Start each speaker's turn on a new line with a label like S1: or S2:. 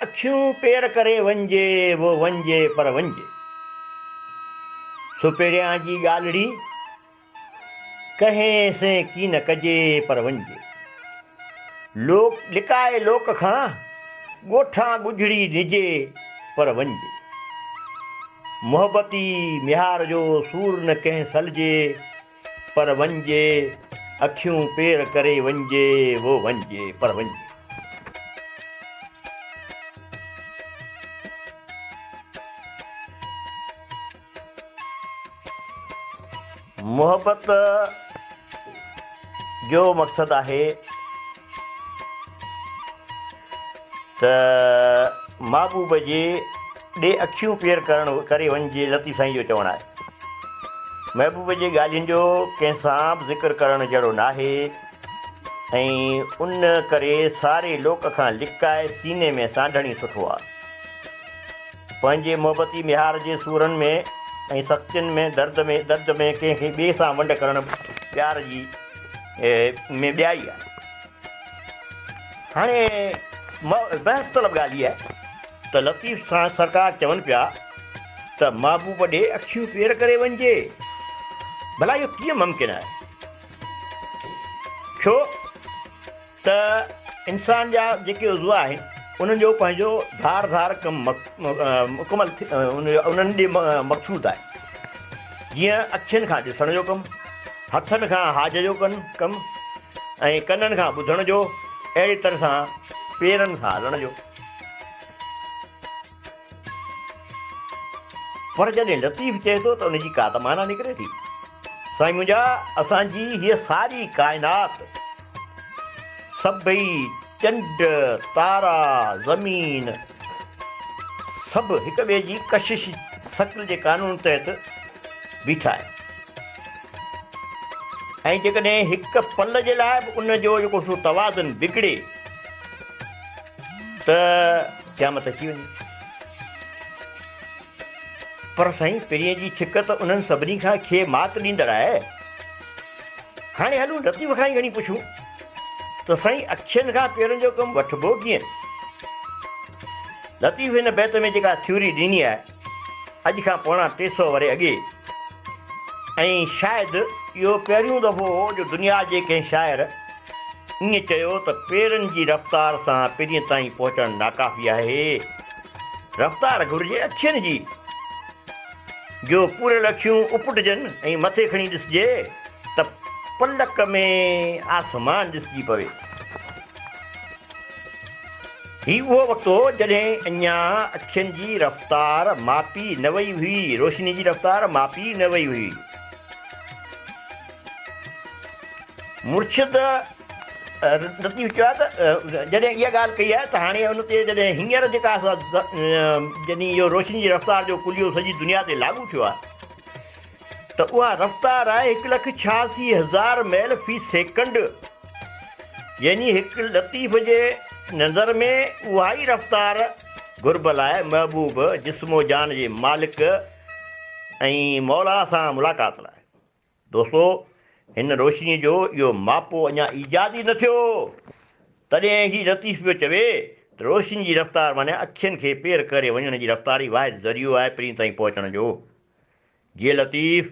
S1: अखियूं पेर करे वञिजे वो वञिजे पर वञिजे। सुपेरियां जी ॻाल्हिड़ी कंहिं से की न कजे पर वञिजे। लोक लिकाए लोक खां ॻोठां ॻुझड़ी निजे पर वञिजे। मोहबती मिहार जो सूर न कंहिं सलजे पर वञिजे। अखियूं पेर करे वञिजे वो वञिजे पर वञिजे। मोहब्बत जो मक़सदु आहे त महबूब जे ॾे अखियूं पेर करे वञिजे। लतीफ़ साईं जो चवणु आहे महबूब जे ॻाल्हियुनि जो कंहिं सां बि ज़िक्र करणु जहिड़ो नाहे ऐं उन करे सारे लोक खां लिकाए सीने में सांढणी सुठो आहे। पंहिंजे मोहबती मिहार जे सूरनि में ऐं सख़्तियुनि में दर्द में कंहिंखे ॿिए सां वंड करणु प्यार जी में ॿियाई आहे। हाणे बहस तलब ॻाल्हि इहा आहे त लतीफ़ सां सरकार चवनि पिया त महबूब ॾे अखियूं पेर करे वञिजे। भला इहो कीअं मुमकिन आहे? छो त इंसान जा जेके उज़वा आहिनि उन्हनि जो पंहिंजो धार कमु मुकमल उन्हनि ॾे मक़सूदु आहे। जीअं अखियुनि खां ॾिसण जो कमु, हथनि खां हाज जो कमु ऐं कननि खां ॿुधण जो, अहिड़ी तरह सां पेरनि सां हलण जो। पर जॾहिं लतीफ़ चए थो त उनजी का त माना निकिरे थी। साईं मुंहिंजा असांजी हीअ सारी काइनात सभई चंड तारा ज़मीन सभु हिक ॿिए जी कशिश शक्ल जे कानून तहत बीठा आहिनि। ऐं जेकॾहिं हिकु पल जे लाइ बि उनजो जेको सो तवाज़ुन बिगड़े त क़यामत अची वञे। पर साईं पहिरीं जी छिक त उन्हनि सभिनी खां खे मात ॾींदड़ आहे। हाणे हलूं लतीफ़ खां ई घणी पुछूं त साईं अखियुनि खां पेरनि जो कमु वठिबो कीअं? लतीफ़ हिन बैत में जेका थ्योरी ॾिनी आहे अॼु खां पोणा 300 वरे अॻे, ऐं शायदि इहो पहिरियों दफ़ो हो जो दुनिया जे कंहिं शाइर ईअं चयो त पेरनि जी रफ़्तार सां पीढ़ीअ ताईं पहुचणु नाकाफ़ी आहे। रफ़्तार घुरिजे अखियुनि जी, जो पूरल अखियूं उपटजनि ऐं मथे खणी ॾिसिजे त पलक में आसमान ॾिसिजी पवे। ही उहो वक़्तु हो जॾहिं अञा अखियुनि जी रफ़्तार मापी न वई हुई, रोशनी जी रफ़्तार मापी न वई हुई। मुर्शिद लतीफ़ चयो आहे त जॾहिं इहा ॻाल्हि कई आहे त हाणे उन ते जॾहिं हींअर जेका जॾहिं इहो रोशनी जी रफ़्तार जो कुलियो सॼी दुनिया ते लागू थियो आहे त उहा रफ़्तार आहे 1,86,000 मैल फ़ी सेकंड। यानी हिकु लतीफ़ जे नज़र में उहा ई रफ़्तार घुर्बल आहे महबूब जिस्मो जान जे मालिक ऐं मौला सां मुलाक़ात लाइ। दोस्तो हिन रोशनीअ जो इहो मापो अञा ईजाद ई न थियो, तॾहिं ही लतीफ़ पियो चवे त रोशनी जी रफ़्तार माने अखियुनि खे पेर करे वञण जी रफ़्तार ई वाहिद ज़रियो आहे पीढ़ी ताईं पहुचण जो। जीअं लतीफ़